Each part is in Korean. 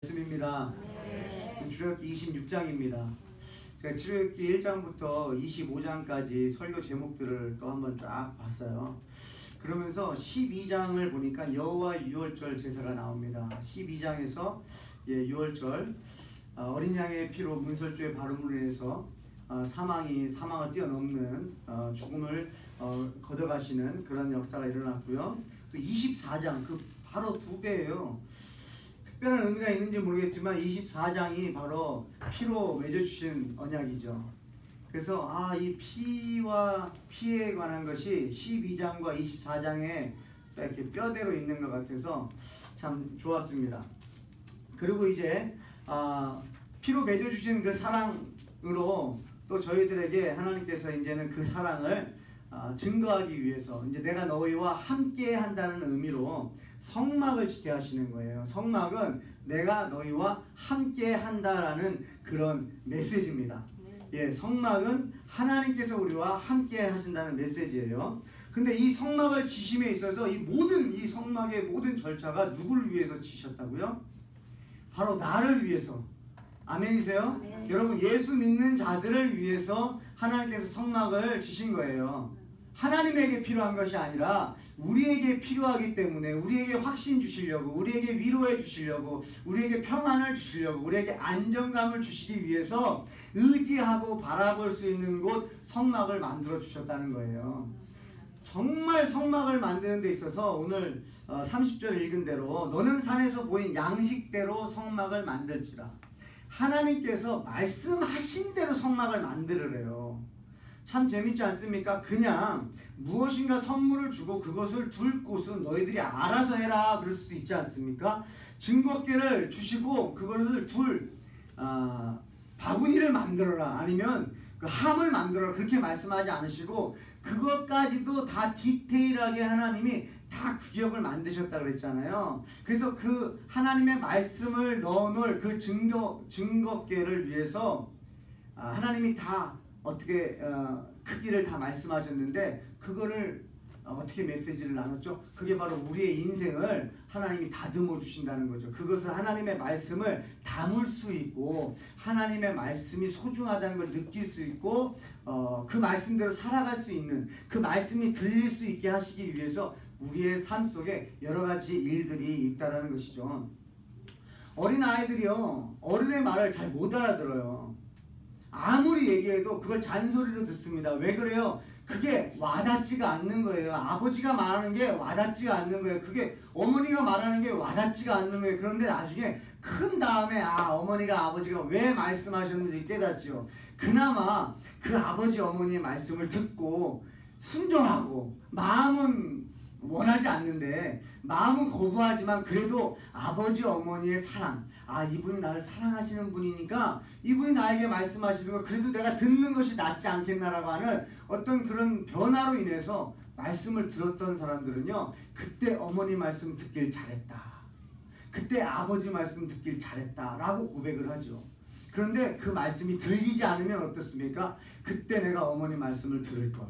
말씀입니다. 출애굽기 26장입니다. 제가 출애굽기 1장부터 25장까지 설교 제목들을 또 한번 쫙 봤어요. 그러면서 12장을 보니까 여호와 유월절 제사가 나옵니다. 12장에서 유월절 어린 양의 피로 문설주의 발음으로 인해서 사망을 뛰어넘는 죽음을 걷어가시는 그런 역사가 일어났고요. 또 24장 바로 두 배예요. 특별한 의미가 있는지 모르겠지만 24장이 바로 피로 맺어주신 언약이죠. 그래서 이 피와 피에 관한 것이 12장과 24장에 이렇게 뼈대로 있는 것 같아서 참 좋았습니다. 그리고 이제 피로 맺어주신 그 사랑으로 또 저희들에게 하나님께서 이제는 그 사랑을 증거하기 위해서 이제 내가 너희와 함께 한다는 의미로 성막을 지게 하시는 거예요. 성막은 내가 너희와 함께 한다라는 그런 메시지입니다. 성막은 하나님께서 우리와 함께 하신다는 메시지예요. 근데 이 성막을 지심에 있어서 이 성막의 모든 절차가 누구를 위해서 지셨다고요? 바로 나를 위해서. 아멘이세요? 네. 여러분, 예수 믿는 자들을 위해서 하나님께서 성막을 지신 거예요. 하나님에게 필요한 것이 아니라 우리에게 필요하기 때문에 우리에게 확신 주시려고, 우리에게 위로해 주시려고, 우리에게 평안을 주시려고, 우리에게 안정감을 주시기 위해서 의지하고 바라볼 수 있는 곳 성막을 만들어 주셨다는 거예요. 정말 성막을 만드는 데 있어서 오늘 30절 읽은 대로 너는 산에서 보인 양식대로 성막을 만들지라. 하나님께서 말씀하신 대로 성막을 만들으래요. 참 재밌지 않습니까? 그냥 무엇인가 선물을 주고 그것을 둘 곳은 너희들이 알아서 해라 그럴 수도 있지 않습니까? 증거궤를 주시고 그것을 바구니를 만들어라, 아니면 그 함을 만들어라, 그렇게 말씀하지 않으시고 그것까지도 다 디테일하게 하나님이 다 구역을 만드셨다 그랬잖아요. 그래서 그 하나님의 말씀을 넣어놓을 그 증거궤를 위해서 하나님이 다 어떻게 크기를 다 말씀하셨는데 그거를 어떻게 메시지를 나눴죠? 그게 바로 우리의 인생을 하나님이 다듬어 주신다는 거죠. 그것을 하나님의 말씀을 담을 수 있고 하나님의 말씀이 소중하다는 걸 느낄 수 있고 그 말씀대로 살아갈 수 있는, 그 말씀이 들릴 수 있게 하시기 위해서 우리의 삶 속에 여러 가지 일들이 있다라는 것이죠. 어린아이들이요, 어른의 말을 잘 못 알아들어요. 아무리 얘기해도 그걸 잔소리로 듣습니다. 왜 그래요? 그게 와닿지가 않는 거예요. 아버지가 말하는 게 와닿지가 않는 거예요. 그게 어머니가 말하는 게 와닿지가 않는 거예요. 그런데 나중에 큰 다음에 어머니가 아버지가 왜 말씀하셨는지 깨닫죠. 그나마 그 아버지 어머니의 말씀을 듣고 순종하고, 마음은 원하지 않는데 마음은 거부하지만 그래도 아버지 어머니의 사랑, 이분이 나를 사랑하시는 분이니까 이분이 나에게 말씀하시는 거 그래도 내가 듣는 것이 낫지 않겠나라고 하는 어떤 그런 변화로 인해서 말씀을 들었던 사람들은요, 그때 어머니 말씀 듣길 잘했다, 그때 아버지 말씀 듣길 잘했다 라고 고백을 하죠. 그런데 그 말씀이 들리지 않으면 어떻습니까? 그때 내가 어머니 말씀을 들을걸,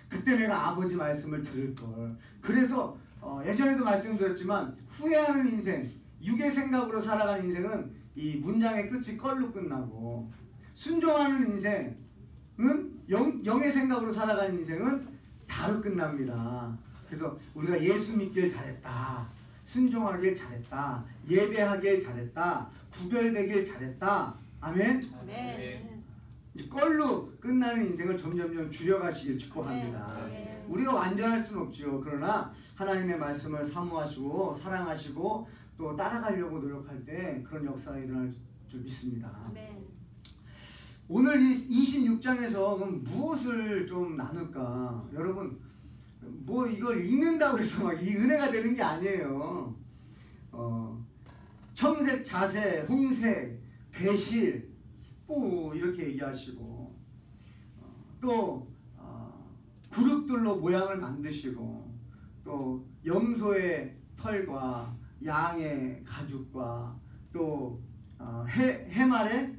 그때 내가 아버지 말씀을 들을걸. 그래서 예전에도 말씀드렸지만 후회하는 인생, 육의 생각으로 살아가는 인생은 이 문장의 끝이 껄로 끝나고, 순종하는 인생은 영의 생각으로 살아가는 인생은 다로 끝납니다. 그래서 우리가 예수 믿길 잘했다, 순종하길 잘했다, 예배하길 잘했다, 구별되길 잘했다. 아멘? 아멘. 껄로 끝나는 인생을 점점점 줄여가시길 축복합니다. 우리가 완전할 수는 없죠. 그러나 하나님의 말씀을 사모하시고 사랑하시고 또 따라가려고 노력할 때 그런 역사가 일어날 줄 믿습니다. 오늘 이 26장에서 그럼 무엇을 좀 나눌까? 여러분, 이걸 읽는다고 해서 막 이 은혜가 되는 게 아니에요. 청색, 자색, 홍색, 배실 이렇게 얘기하시고, 또 그룹들로 모양을 만드시고, 또 염소의 털과 양의 가죽과 또 해말의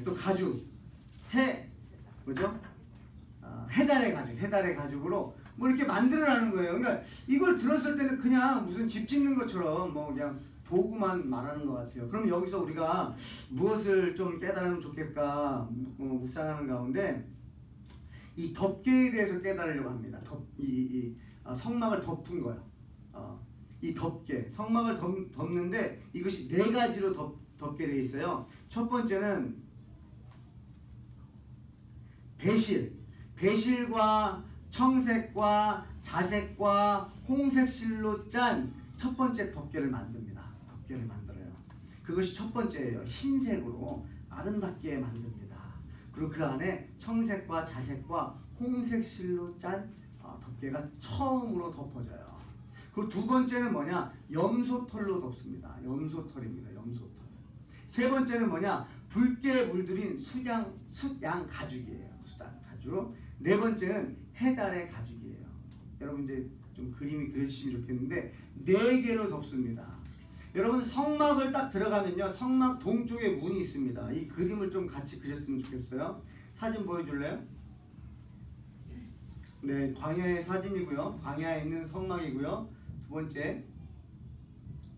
또 가죽, 해달의 가죽으로 이렇게 만들어라는 거예요. 그러니까 이걸 들었을 때는 그냥 무슨 집 짓는 것처럼 그냥 도구만 말하는 것 같아요. 그럼 여기서 우리가 무엇을 좀 깨달으면 좋겠까 묵상하는 가운데 이 덮개에 대해서 깨달으려고 합니다. 성막을 덮은 거예요. 이 덮개, 성막을 덮는데 이것이 네 가지로 덮게 되어 있어요. 첫 번째는 배실과 청색과 자색과 홍색 실로 짠 첫 번째 덮개를 만듭니다. 덮개를 만들어요. 그것이 첫 번째예요. 흰색으로 아름답게 만듭니다. 그리고 그 안에 청색과 자색과 홍색 실로 짠 덮개가 처음으로 덮어져요. 그리고 두 번째는 뭐냐? 염소털로 덮습니다. 염소털입니다. 염소털. 세 번째는 뭐냐? 붉게 물들인 숫양 가죽이에요. 숫양 가죽. 네 번째는 해달의 가죽이에요. 여러분 이제 좀 그림이 그려지시면 좋겠는데 네 개로 덮습니다. 여러분 성막을 딱 들어가면요. 성막 동쪽에 문이 있습니다. 이 그림을 좀 같이 그렸으면 좋겠어요. 사진 보여줄래요? 네, 광야의 사진이고요. 광야에 있는 성막이고요. 두 번째,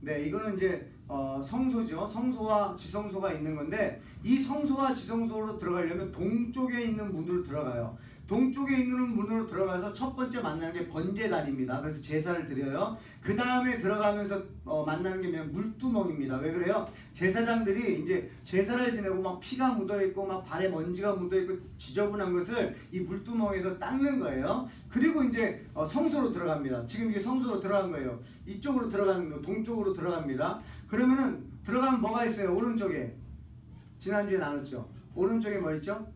네, 이거는 이제 성소죠. 성소와 지성소가 있는 건데 이 성소와 지성소로 들어가려면 동쪽에 있는 문으로 들어가요. 동쪽에 있는 문으로 들어가서 첫 번째 만나는 게 번제단입니다. 그래서 제사를 드려요. 그 다음에 들어가면서 만나는 게 물두멍입니다. 왜 그래요? 제사장들이 이제 제사를 지내고 막 피가 묻어있고 막 발에 먼지가 묻어있고 지저분한 것을 이 물두멍에서 닦는 거예요. 그리고 이제 성소로 들어갑니다. 지금 이게 성소로 들어간 거예요. 이쪽으로 들어가는 거, 동쪽으로 들어갑니다. 그러면은 들어가면 뭐가 있어요? 오른쪽에 지난주에 나눴죠. 오른쪽에 뭐 있죠?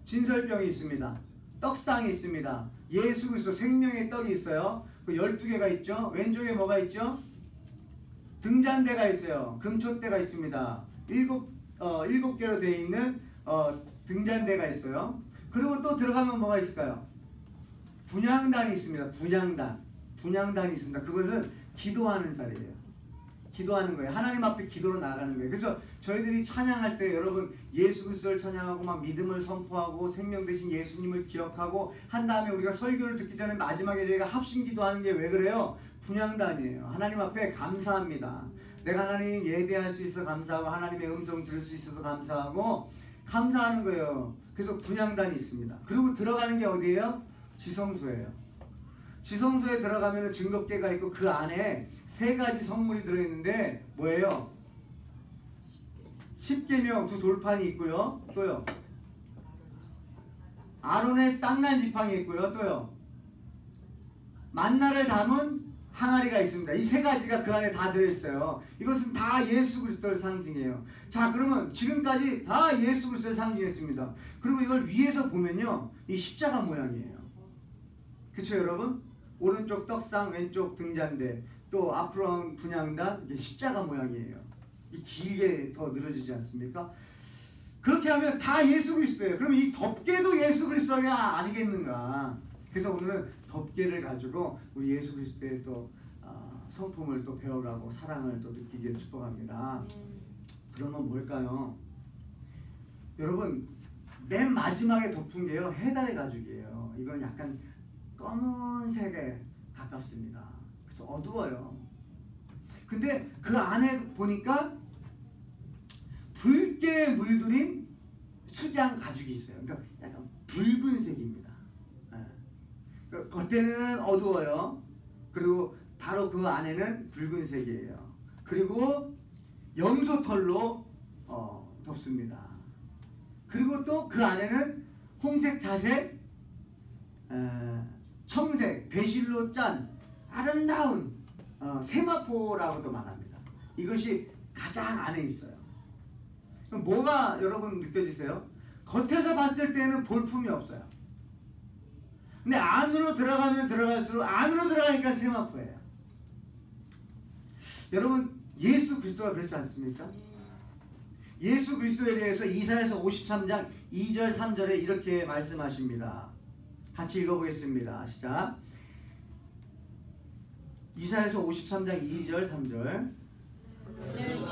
진설병이 있습니다. 떡상이 있습니다. 예수 그리스도 생명의 떡이 있어요. 그 12개가 있죠. 왼쪽에 뭐가 있죠? 등잔대가 있어요. 금촛대가 있습니다. 7개로 되어 있는 등잔대가 있어요. 그리고 또 들어가면 뭐가 있을까요? 분향단이 있습니다. 분향단이 있습니다. 그것은 기도하는 자리예요. 기도하는 거예요. 하나님 앞에 기도로 나가는 거예요. 그래서 저희들이 찬양할 때 여러분 예수 그리스도를 찬양하고 막 믿음을 선포하고 생명 되신 예수님을 기억하고 한 다음에 우리가 설교를 듣기 전에 마지막에 저희가 합심 기도하는 게 왜 그래요? 분향단이에요. 하나님 앞에 감사합니다. 내가 하나님 예배할 수 있어 감사하고 하나님의 음성 들을 수 있어서 감사하고 감사하는 거예요. 그래서 분향단이 있습니다. 그리고 들어가는 게 어디예요? 지성소예요. 지성소에 들어가면 증거궤가 있고 그 안에 세 가지 성물이 들어있는데 뭐예요? 십계명 두 돌판이 있고요. 또요. 아론의 쌍난 지팡이 있고요. 또요. 만나를 담은 항아리가 있습니다. 이 세 가지가 그 안에 다 들어있어요. 이것은 다 예수 그리스도를 상징해요. 자, 그러면 지금까지 다 예수 그리스도를 상징했습니다. 그리고 이걸 위에서 보면요. 이 십자가 모양이에요. 그쵸 여러분? 오른쪽 떡상, 왼쪽 등잔대, 또 앞으로 분향단, 이게 십자가 모양이에요. 이 길게 더 늘어지지 않습니까? 그렇게 하면 다 예수 그리스도예요. 그럼 이 덮개도 예수 그리스도가 아니겠는가? 그래서 오늘은 덮개를 가지고 우리 예수 그리스도의 또 성품을 또 배워가고 사랑을 또 느끼기를 축복합니다. 그러면 뭘까요? 여러분 맨 마지막에 덮은 게요 해달의 가죽이에요. 이건 약간 검은색에 가깝습니다. 그래서 어두워요. 근데 그 안에 보니까 붉게 물들인 수장 가죽이 있어요. 그러니까 약간 붉은색입니다. 겉에는 어두워요. 그리고 바로 그 안에는 붉은색이에요. 그리고 염소털로 덮습니다. 그리고 또 그 안에는 홍색, 자색, 청색, 배실로 짠 아름다운 세마포라고도 말합니다. 이것이 가장 안에 있어요. 그럼 뭐가 여러분 느껴지세요? 겉에서 봤을 때는 볼품이 없어요. 근데 안으로 들어가면 들어갈수록 안으로 들어가니까 세마포예요. 여러분 예수 그리스도가 그렇지 않습니까? 예수 그리스도에 대해서 이사야서 53장 2절 3절에 이렇게 말씀하십니다. 같이 읽어보겠습니다. 시작. 이사야서 53장 2절 3절.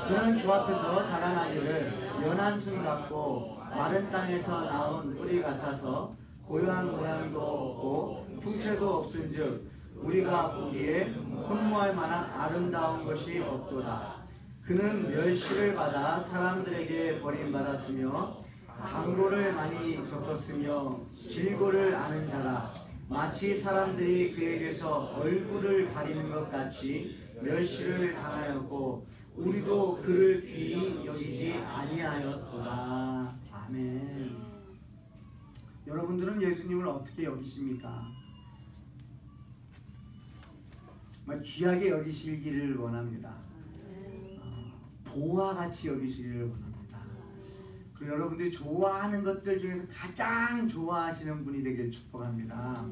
그는 주 앞에서 자라나기를 연한 순 같고 마른 땅에서 나온 뿌리 같아서 고요한 모양도 없고 풍채도 없은즉 우리가 보기에 흠모할 만한 아름다운 것이 없도다. 그는 멸시를 받아 사람들에게 버림받았으며 강도를 많이 겪었으며 질고를 아는 자라. 마치 사람들이 그에게서 얼굴을 가리는 것 같이 멸시를 당하였고 우리도 그를 귀히 여기지 아니하였도다. 아멘. 여러분들은 예수님을 어떻게 여기십니까? 정말 귀하게 여기시기를 원합니다. 보와 같이 여기시기를 원합니다. 그리고 여러분들이 좋아하는 것들 중에서 가장 좋아하시는 분이 되길 축복합니다.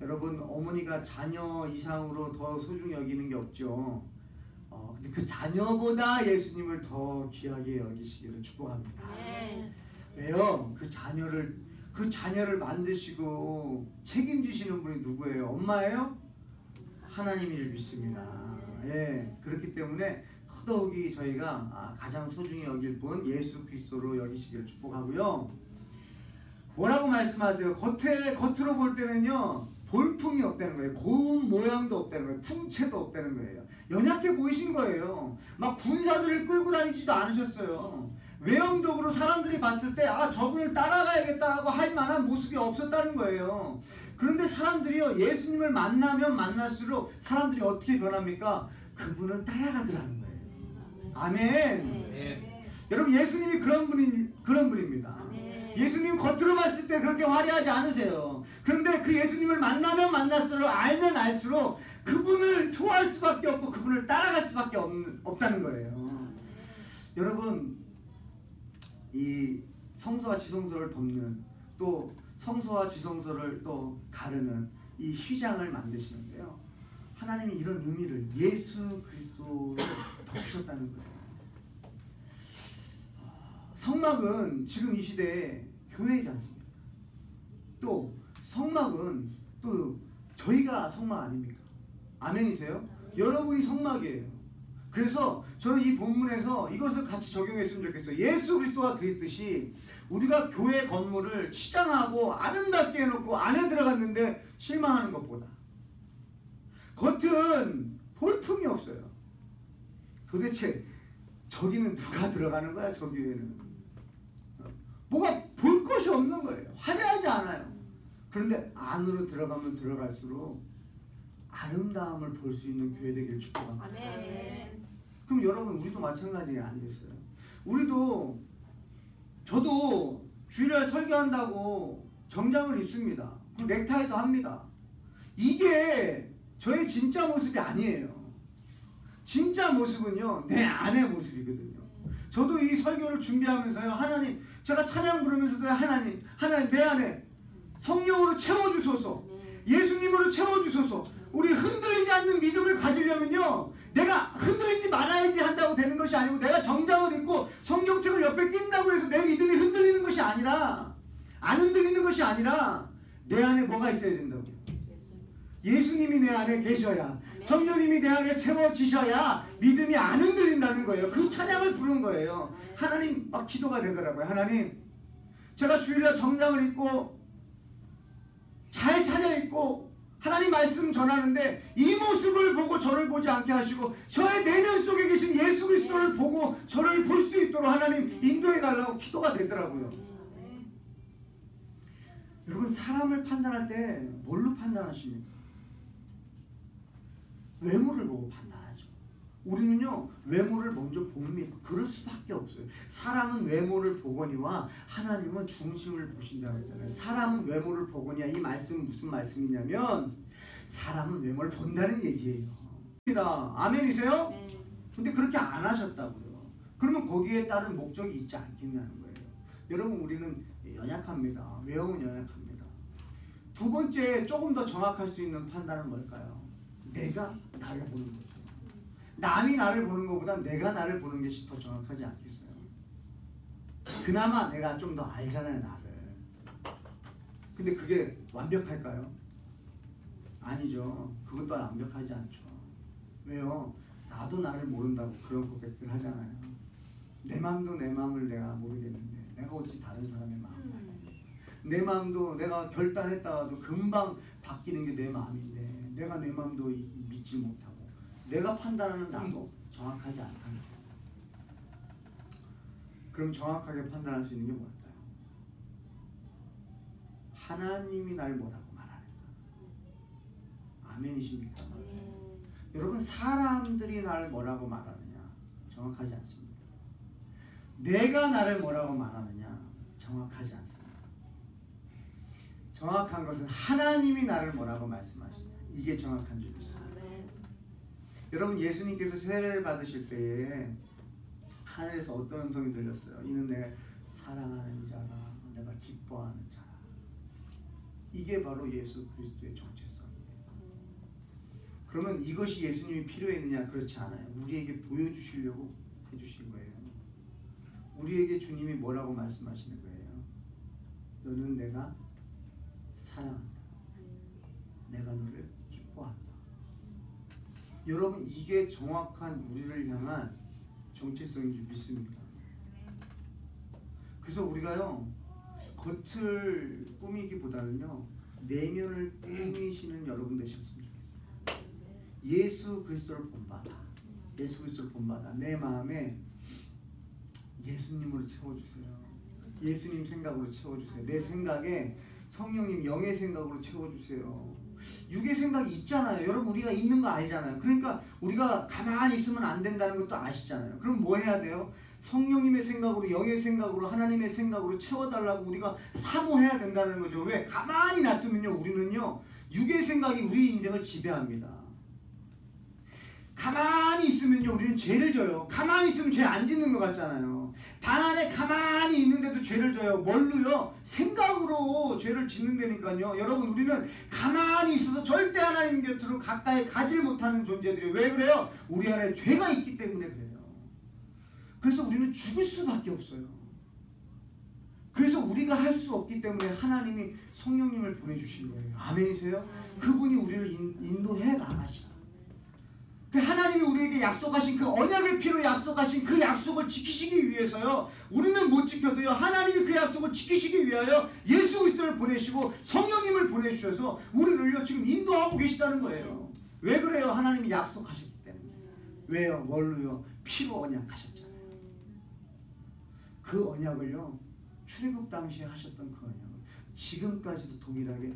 여러분, 어머니가 자녀 이상으로 더 소중히 여기는 게 없죠. 근데 그 자녀보다 예수님을 더 귀하게 여기시기를 축복합니다. 왜요? 그 자녀를 만드시고 책임지시는 분이 누구예요? 엄마예요? 하나님을 믿습니다. 예, 그렇기 때문에 더더욱이 저희가 가장 소중히 여길 분 예수 그리스도로 여기시기를 축복하고요. 뭐라고 말씀하세요? 겉으로 볼 때는요, 볼품이 없다는 거예요. 고운 모양도 없다는 거예요. 풍채도 없다는 거예요. 연약해 보이신 거예요. 막 군사들을 끌고 다니지도 않으셨어요. 외형적으로 사람들이 봤을 때 저분을 따라가야겠다고 할 만한 모습이 없었다는 거예요. 그런데 사람들이요, 예수님을 만나면 만날수록 사람들이 어떻게 변합니까? 그분을 따라가더라는 거예요. 아멘. 여러분, 예수님이 그런 분입니다. 예수님 겉으로 봤을 때 그렇게 화려하지 않으세요. 그런데 그 예수님을 만나면 만날수록, 알면 알수록 그분을 좋아할 수밖에 없고 그분을 따라갈 수밖에 없다는 거예요. 여러분, 이 성소와 지성소를 돕는, 또 성소와 지성소를 또 가르는 이 휘장을 만드시는데요, 하나님이 이런 의미를 예수 그리스도를 덮으셨다는 거예요. 성막은 지금 이 시대에 교회이지 않습니까? 또 성막은 또 저희가 성막 아닙니까? 아멘이세요? 여러분이 성막이에요. 그래서 저는 이 본문에서 이것을 같이 적용했으면 좋겠어요. 예수 그리스도가 그랬듯이 우리가 교회 건물을 치장하고 아름답게 해놓고 안에 들어갔는데 실망하는 것보다 겉은 볼품이 없어요. 도대체 저기는 누가 들어가는 거야? 저 교회는 뭐가 볼 것이 없는 거예요. 화려하지 않아요. 그런데 안으로 들어가면 들어갈수록 아름다움을 볼 수 있는 교회 되기를 축복합니다. 아멘. 그럼 여러분, 우리도 마찬가지 아니겠어요? 저도 주일날 설교한다고 정장을 입습니다. 그리고 넥타이도 합니다. 이게 저의 진짜 모습이 아니에요. 진짜 모습은요, 내 안의 모습이거든요. 저도 이 설교를 준비하면서요, 하나님, 제가 찬양 부르면서도 하나님 내 안에 성령으로 채워주소서, 예수님으로 채워주소서. 우리 흔들리지 않는 믿음을 가지려면요, 내가 흔들리지 말아야지 한다고 되는 것이 아니고, 내가 정장을 입고 성경책을 옆에 낀다고 해서 내 믿음이 흔들리는 것이 아니라, 안 흔들리는 것이 아니라 내 안에 뭐가 있어야 된다고요? 예수님이 내 안에 계셔야, 성령님이 내 안에 채워지셔야 믿음이 안 흔들린다는 거예요. 그 찬양을 부른 거예요. 하나님, 막 기도가 되더라고요. 하나님, 제가 주일날 정장을 입고 잘 차려입고 하나님 말씀 전하는데 이 모습을 보고 저를 보지 않게 하시고 저의 내면 속에 계신 예수 그리스도를 보고 저를 볼 수 있도록 하나님 인도해 달라고 기도가 되더라고요. 여러분, 사람을 판단할 때 뭘로 판단하십니까? 외모를 보고 판단하죠. 우리는요, 외모를 먼저 봅니다. 그럴 수밖에 없어요. 사람은 외모를 보거니와 하나님은 중심을 보신다고 했잖아요. 사람은 외모를 보거니와, 이 말씀은 무슨 말씀이냐면 사람은 외모를 본다는 얘기예요. 아멘이세요? 근데 그렇게 안 하셨다고요. 그러면 거기에 따른 목적이 있지 않겠냐는 거예요. 여러분, 우리는 연약합니다. 외형은 연약합니다. 두 번째, 조금 더 정확할 수 있는 판단은 뭘까요? 내가 나를 보는 거죠. 남이 나를 보는 것보다 내가 나를 보는 것이 더 정확하지 않겠어요? 그나마 내가 좀 더 알잖아요, 나를. 근데 그게 완벽할까요? 아니죠. 그것도 완벽하지 않죠. 왜요? 나도 나를 모른다고 그런 고백들 하잖아요. 내 마음도 내 마음을 내가 모르겠는데 내가 어찌 다른 사람의 마음을 알겠냐. 내 마음도 내가 결단했다가도 금방 바뀌는 게 내 마음인데 내가 내 마음도 믿지 못하고 내가 판단하는 나도 정확하지 않다는 거예요. 그럼 정확하게 판단할 수 있는 게 뭘까요? 하나님이 날 뭐라고 말하는가? 아멘이십니까? 여러분, 사람들이 날 뭐라고 말하느냐 정확하지 않습니다. 내가 나를 뭐라고 말하느냐 정확하지 않습니다. 정확한 것은 하나님이 나를 뭐라고 말씀하시냐, 이게 정확한 줄 믿습니다. 여러분, 예수님께서 세례를 받으실 때에 하늘에서 어떤 음성이 들렸어요? 이는 내 사랑하는 자라, 내가 기뻐하는 자라. 이게 바로 예수 그리스도의 정체성이에요. 그러면 이것이 예수님이 필요했느냐? 그렇지 않아요. 우리에게 보여주시려고 해주신 거예요. 우리에게 주님이 뭐라고 말씀하시는 거예요? 너는 내가 사랑한다. 내가 너를 기뻐한다. 여러분, 이게 정확한 우리를 향한 정체성인 줄 믿습니다. 그래서 우리가요, 겉을 꾸미기보다는요, 내면을 꾸미시는 여러분 되셨으면 좋겠어요. 예수 그리스도를 본받아. 예수 그리스도를 본받아. 내 마음에 예수님으로 채워주세요. 예수님 생각으로 채워주세요. 내 생각에 성령님 영의 생각으로 채워주세요. 육의 생각이 있잖아요. 여러분, 우리가 있는 거 알잖아요. 그러니까 우리가 가만히 있으면 안 된다는 것도 아시잖아요. 그럼 뭐 해야 돼요? 성령님의 생각으로, 영의 생각으로, 하나님의 생각으로 채워달라고 우리가 사모해야 된다는 거죠. 왜? 가만히 놔두면요, 우리는요, 육의 생각이 우리 인생을 지배합니다. 가만히 있으면요, 우리는 죄를 져요. 가만히 있으면 죄 안 짓는 것 같잖아요. 방 안에 가만히 있는데도 죄를 져요. 뭘로요? 생각으로 죄를 짓는다니까요. 여러분, 우리는 가만히 있어서 절대 하나님 곁으로 가까이 가질 못하는 존재들이에요. 왜 그래요? 우리 안에 죄가 있기 때문에 그래요. 그래서 우리는 죽을 수밖에 없어요. 그래서 우리가 할 수 없기 때문에 하나님이 성령님을 보내주신 거예요. 아멘이세요? 그분이 우리를 인도해 나가시라. 하나님이 우리에게 약속하신 그 언약의 피로 약속하신 그 약속을 지키시기 위해서요, 우리는 못 지켜도요, 하나님이 그 약속을 지키시기 위하여 예수 그리스도를 보내시고 성령님을 보내주셔서 우리를요 지금 인도하고 계시다는 거예요. 왜 그래요? 하나님이 약속하셨기 때문에. 왜요? 뭘로요? 피로 언약하셨잖아요. 그 언약을요, 출애굽 당시에 하셨던 그 언약을 지금까지도 동일하게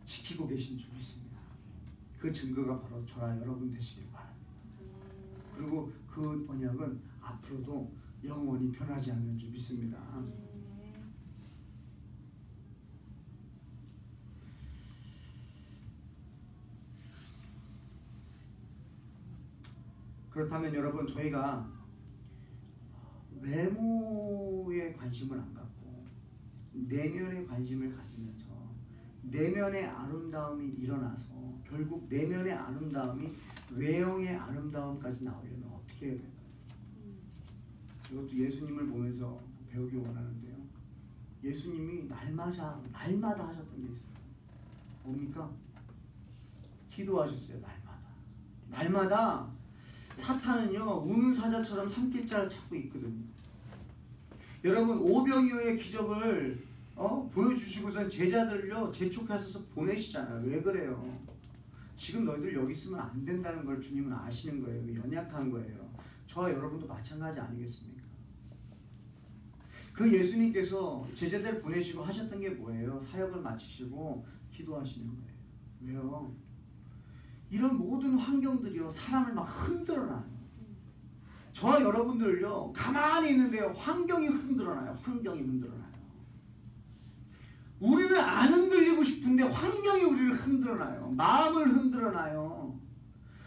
지키고 계신 줄 믿습니다. 그 증거가 바로 저와 여러분 되시길 바랍니다. 그리고 그 언약은 앞으로도 영원히 변하지 않는 줄 믿습니다. 그렇다면 여러분, 저희가 외모에 관심을 안 갖고 내면에 관심을 가지면서 내면의 아름다움이 일어나서 결국 내면의 아름다움이 외형의 아름다움까지 나오려면 어떻게 해야 될까요? 이것도 예수님을 보면서 배우기 원하는데요. 예수님이 날마다 하셨던 게 있어요. 뭡니까? 기도하셨어요. 날마다. 사탄은요, 우는 사자처럼 삼킬 자를 찾고 있거든요. 여러분, 오병이어의 기적을 보여주시고선 제자들요 재촉하셔서 보내시잖아요. 왜 그래요? 지금 너희들 여기 있으면 안 된다는 걸 주님은 아시는 거예요. 연약한 거예요. 저와 여러분도 마찬가지 아니겠습니까? 그 예수님께서 제자들 보내시고 하셨던 게 뭐예요? 사역을 마치시고 기도하시는 거예요. 왜요? 이런 모든 환경들이요, 사람을 막 흔들어놔요. 저와 여러분들요, 가만히 있는데요, 환경이 흔들어놔요. 우리는 안 흔들리고 싶은데 환경이 우리를 흔들어놔요. 마음을 흔들어놔요.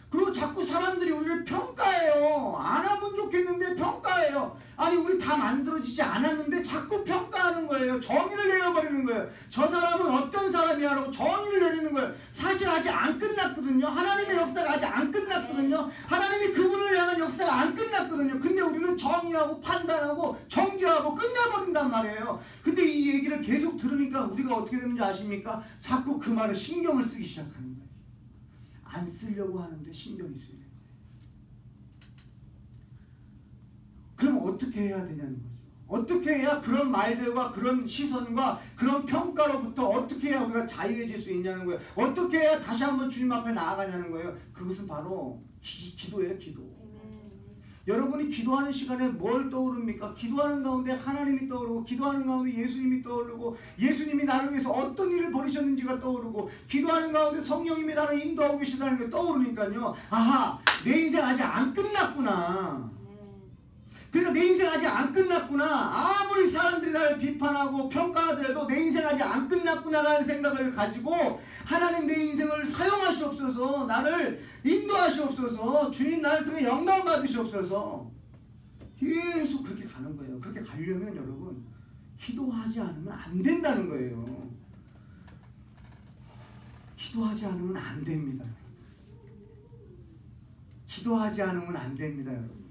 그리고 자꾸 사람들이 우리를 평가해요. 안 하면 좋겠는데 평가해요. 아니, 우리 다 만들어지지 않았는데 자꾸 평가하는 거예요. 정의를 내려버리는 거예요. 저 사람은 어떤 사람이야 라고 정의를 내리는 거예요. 사실 아직 안 끝났거든요. 하나님의 역사가 아직 안 끝났거든요. 하나님이 그분을 향한 역사가 안 끝났거든요. 근데 우리는 정의하고 판단하고 정죄하고 끝내버린단 말이에요. 근데 이 얘기를 계속 들으니까 우리가 어떻게 되는지 아십니까? 자꾸 그 말에 신경을 쓰기 시작하는 거예요. 안 쓰려고 하는데 신경이 쓰이는 거예요. 그럼 어떻게 해야 되냐는 거죠. 어떻게 해야 그런 말들과 그런 시선과 그런 평가로부터 어떻게 해야 우리가 자유해질 수 있냐는 거예요. 어떻게 해야 다시 한번 주님 앞에 나아가냐는 거예요. 그것은 바로 기도예요. 기도. 여러분이 기도하는 시간에 뭘 떠오릅니까? 기도하는 가운데 하나님이 떠오르고, 기도하는 가운데 예수님이 떠오르고, 예수님이 나를 위해서 어떤 일을 벌이셨는지가 떠오르고, 기도하는 가운데 성령님이 나를 인도하고 계시다는 게 떠오르니까요. 아하, 내 인생 아직 안 끝났구나. 그러니까 내 인생 아직 안 끝났구나. 아무리 사람들이 나를 비판하고 평가하더라도 내 인생 아직 안 끝났구나라는 생각을 가지고 하나님 내 인생을 사용하시옵소서, 나를 인도하시옵소서, 주님 나를 통해 영광 받으시옵소서. 계속 그렇게 가는 거예요. 그렇게 가려면 여러분 기도하지 않으면 안 된다는 거예요. 기도하지 않으면 안 됩니다. 기도하지 않으면 안 됩니다, 여러분.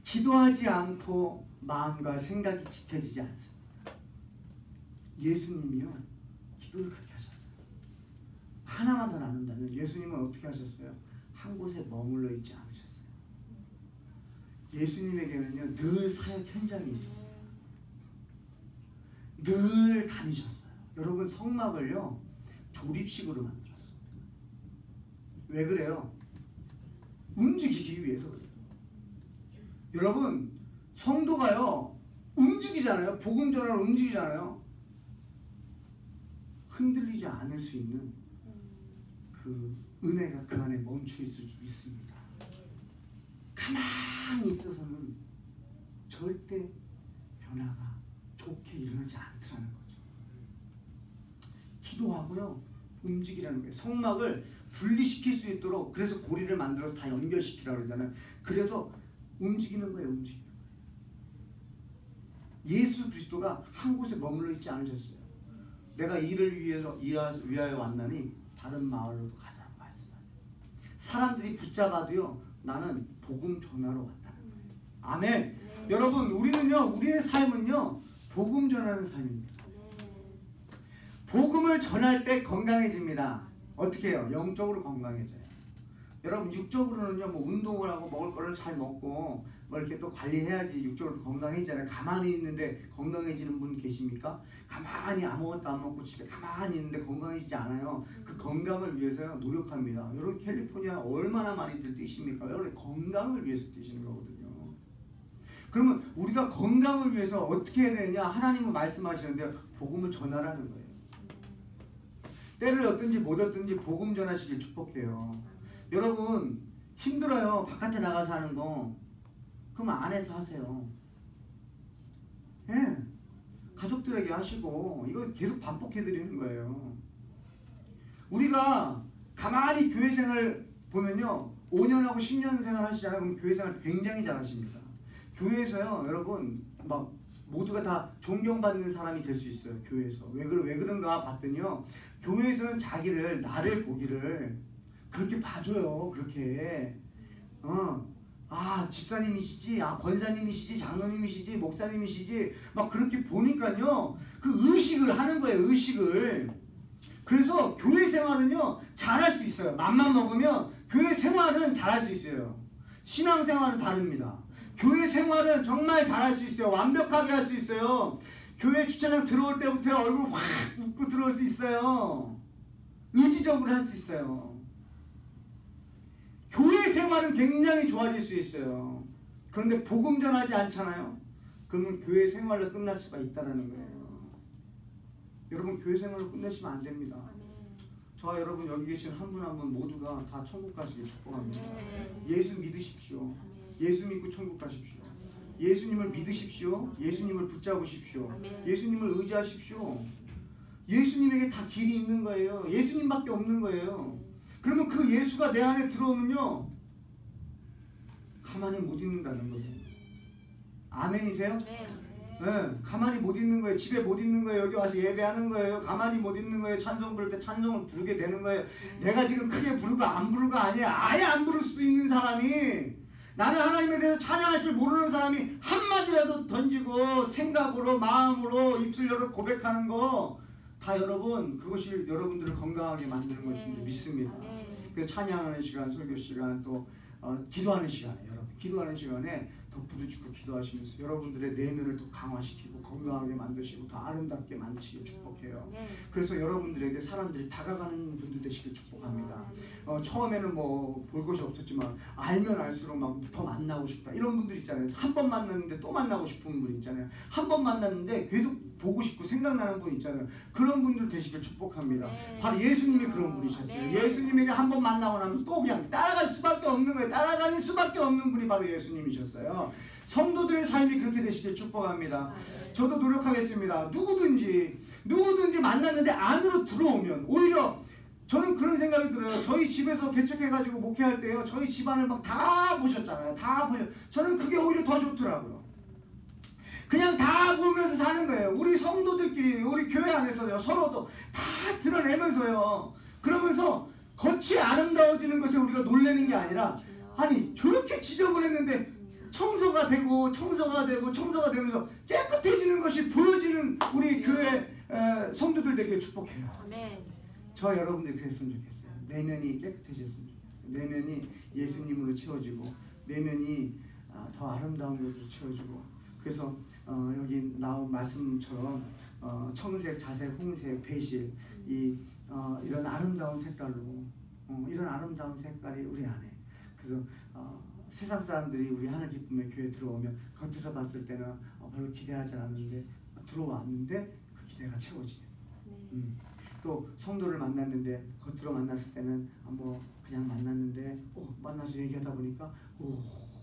기도하지 않고 마음과 생각이 지켜지지 않습니다. 예수님이요, 기도를 그렇게 하셨어요. 하나만 더 나눈다면 예수님은 어떻게 하셨어요? 한 곳에 머물러 있지 않으셨어요. 예수님에게는요 늘 사역 현장이 있었어요. 늘 다니셨어요. 여러분 성막을요 조립식으로 만들었어요. 왜 그래요? 움직이기 위해서 그래요. 여러분 성도가요 움직이잖아요. 복음 전환을 움직이잖아요. 흔들리지 않을 수 있는 그 은혜가 그 안에 멈춰 있을 줄 믿습니다. 가만히 있어서는 절대 변화가 좋게 일어나지 않더라는 거죠. 기도하고요 움직이라는 거예요. 성막을 분리시킬 수 있도록 그래서 고리를 만들어서 다 연결시키라고 그러잖아요. 그래서 움직이는 거예요. 움직이는 거예요. 예수 그리스도가 한 곳에 머물러 있지 않으셨어요. 내가 이를 위하여 왔나니 다른 마을로도 가자고 말씀하세요. 사람들이 붙잡아도요 나는 복음 전하러 왔다는 거예요. 아멘. 네. 여러분 우리는요 우리의 삶은요 복음 전하는 삶입니다. 복음을 전할 때 건강해집니다. 어떻게 해요? 영적으로 건강해져요. 여러분 육적으로는요 뭐 운동을 하고 먹을 거를 잘 먹고 뭐 이렇게 또 관리해야지 육적으로 건강해지잖아요. 가만히 있는데 건강해지는 분 계십니까? 가만히 아무것도 안 먹고 집에 가만히 있는데 건강해지지 않아요. 그 건강을 위해서 노력합니다. 여러분 캘리포니아 얼마나 많이들 뛰십니까? 여러분 건강을 위해서 뛰시는 거거든요. 그러면 우리가 건강을 위해서 어떻게 해야 되느냐? 하나님은 말씀하시는데 복음을 전하라는 거예요. 때를 얻든지 못 얻든지 복음 전하시길 축복해요. 여러분 힘들어요. 바깥에 나가서 하는 거. 그럼 안에서 하세요. 예. 가족들에게 하시고 이거 계속 반복해 드리는 거예요. 우리가 가만히 교회 생활 보면요 5년하고 10년 생활 하시잖아요. 그럼 교회 생활 굉장히 잘하십니다. 교회에서요 여러분 막 모두가 다 존경받는 사람이 될 수 있어요. 교회에서. 왜 그런가 봤더니요 교회에서는 자기를 나를 보기를 그렇게 봐줘요. 그렇게 아 집사님이시지, 아 권사님이시지, 장로님이시지, 목사님이시지 막 그렇게 보니까요 그 의식을 하는 거예요. 의식을. 그래서 교회 생활은요 잘할 수 있어요. 맘만 먹으면 교회 생활은 잘할 수 있어요. 신앙 생활은 다릅니다. 교회 생활은 정말 잘할 수 있어요. 완벽하게 할 수 있어요. 교회 주차장 들어올 때부터 얼굴 확 웃고 들어올 수 있어요. 의지적으로 할 수 있어요. 교회 생활은 굉장히 좋아질 수 있어요. 그런데 복음 전하지 않잖아요. 그러면 교회 생활로 끝날 수가 있다는 거예요. 여러분 교회 생활로 끝내시면 안 됩니다. 저와 여러분 여기 계신 한 분 한 분 모두가 다 천국 가시길 축복합니다. 예수 믿으십시오. 예수 믿고 천국 가십시오. 예수님을 믿으십시오. 예수님을 붙잡으십시오. 예수님을 의지하십시오. 예수님에게 다 길이 있는 거예요. 예수님밖에 없는 거예요. 그러면 그 예수가 내 안에 들어오면요 가만히 못 있는다는 거예요. 아멘이세요? 네. 가만히 못 있는 거예요. 집에 못 있는 거예요. 여기 와서 예배하는 거예요. 가만히 못 있는 거예요. 찬송 부를 때 찬송을 부르게 되는 거예요. 내가 지금 크게 부르고 안 부르가 아니에요. 아예 안 부를 수 있는 사람이, 나는 하나님에 대해서 찬양할 줄 모르는 사람이 한마디라도 던지고 생각으로 마음으로 입술 열어 고백하는 거 다 여러분 그것이 여러분들을 건강하게 만드는 것인 줄 믿습니다. 그래서 찬양하는 시간, 설교 시간, 또 기도하는 시간에 여러분 기도하는 시간에 더 더 부르짖고 기도하시면서 여러분들의 내면을 더 강화시키고 건강하게 만드시고 더 아름답게 만드시길 축복해요. 그래서 여러분들에게 사람들이 다가가는 분들 되시길 축복합니다. 처음에는 뭐 볼 것이 없었지만 알면 알수록 막 더 만나고 싶다 이런 분들 있잖아요. 한 번 만났는데 또 만나고 싶은 분 있잖아요. 한 번 만났는데 계속 보고 싶고 생각나는 분 있잖아요. 그런 분들 되시길 축복합니다. 바로 예수님이 그런 분이셨어요. 예수님에게 한 번 만나고 나면 또 그냥 따라갈 수밖에 없는 거예요. 따라가는 수밖에 없는 분이 바로 예수님이셨어요. 성도들의 삶이 그렇게 되시길 축복합니다. 저도 노력하겠습니다. 누구든지 만났는데 안으로 들어오면 오히려 저는 그런 생각이 들어요. 저희 집에서 개척해가지고 목회할 때요. 저희 집안을 막 다 보셨잖아요. 다 보셨. 저는 그게 오히려 더 좋더라고요. 그냥 다 보면서 사는 거예요. 우리 성도들끼리 우리 교회 안에서요. 서로도 다 드러내면서요. 그러면서 겉이 아름다워지는 것에 우리가 놀라는 게 아니라 아니 저렇게 지저분했는데 청소가 되면서 깨끗해지는 것이 보여지는 우리 교회 성도들 되게 축복해요. 저 여러분들이 그랬으면 좋겠어요. 내면이 깨끗해졌으면 좋겠어요. 내면이 예수님으로 채워지고 내면이 더 아름다운 것으로 채워지고 그래서 여기 나온 말씀처럼 청색, 자색, 홍색, 배실 이런 아름다운 색깔로 이런 아름다운 색깔이 우리 안에 그래서 세상 사람들이 우리 하늘 기쁨의 교회에 들어오면 겉에서 봤을 때는 별로 기대하지 않았는데 들어왔는데 그 기대가 채워지는 또 성도를 만났는데 겉으로 만났을 때는 뭐 그냥 만났는데 만나서 얘기하다 보니까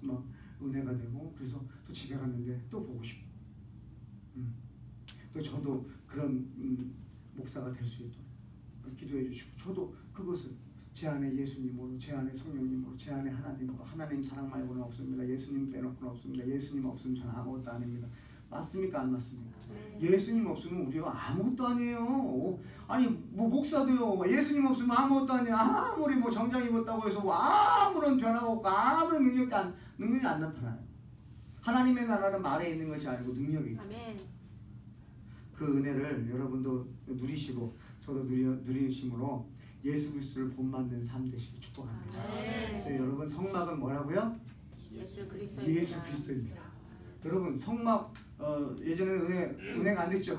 막 은혜가 되고 그래서 또 집에 갔는데 또 보고 싶고 또 저도 그런 목사가 될 수 있도록 기도해 주시고 저도 그것을 제 안에 예수님으로 제 안에 성령님으로 제 안에 하나님으로 하나님 사랑 말고는 없습니다. 예수님 빼놓고는 없습니다. 예수님 없으면 저는 아무것도 아닙니다. 맞습니까? 안 맞습니까? 예수님 없으면 우리가 아무것도 아니에요. 아니 뭐 목사도요. 예수님 없으면 아무것도 아니에요. 아무리 뭐 정장 입었다고 해서 뭐 아무런 변화가 없고 아무런 능력이 안 나타나요. 하나님의 나라는 말에 있는 것이 아니고 능력이 있고 그 은혜를 여러분도 누리시고 저도 누리심으로 예수 그리스도를 본받는 삶 되시길 축복합니다. 그래서 여러분 성막은 뭐라고요? 예수 그리스도입니다. 여러분 성막 예전에는 은혜가 안 됐죠.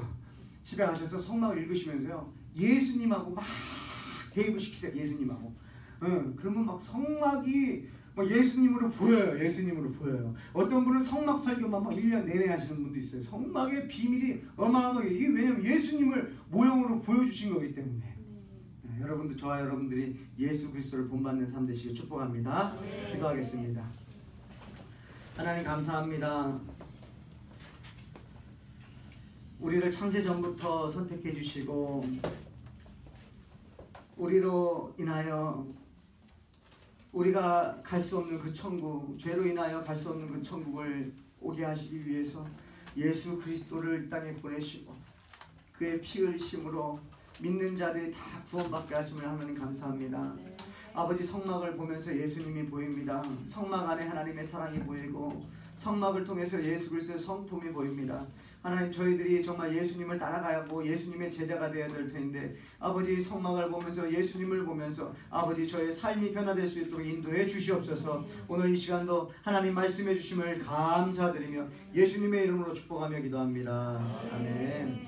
집에 가셔서 성막을 읽으시면서요 예수님하고 막 대입을 시키세요. 예수님하고 그러면 막 성막이 뭐 예수님으로 보여요. 예수님으로 보여요. 어떤 분은 성막 설교만 막 1년 내내 하시는 분도 있어요. 성막의 비밀이 어마어마하게 이게 왜냐면 예수님을 모형으로 보여주신 거기 때문에 여러분들 저와 여러분들이 예수 그리스도를 본받는 삶 되시길 축복합니다. 기도하겠습니다. 하나님 감사합니다. 우리를 창세전부터 선택해 주시고 우리로 인하여 우리가 갈 수 없는 그 천국, 죄로 인하여 갈 수 없는 그 천국을 오게 하시기 위해서 예수 그리스도를 이 땅에 보내시고 그의 피 흘리심으로 믿는 자들이 다 구원받게 하심을 하나님 감사합니다. 아버지 성막을 보면서 예수님이 보입니다. 성막 안에 하나님의 사랑이 보이고 성막을 통해서 예수 그리스도의 성품이 보입니다. 하나님 저희들이 정말 예수님을 따라가고 예수님의 제자가 되어야 될 텐데 아버지 성막을 보면서 예수님을 보면서 아버지 저의 삶이 변화될 수 있도록 인도해 주시옵소서. 오늘 이 시간도 하나님 말씀해 주심을 감사드리며 예수님의 이름으로 축복하며 기도합니다. 아멘.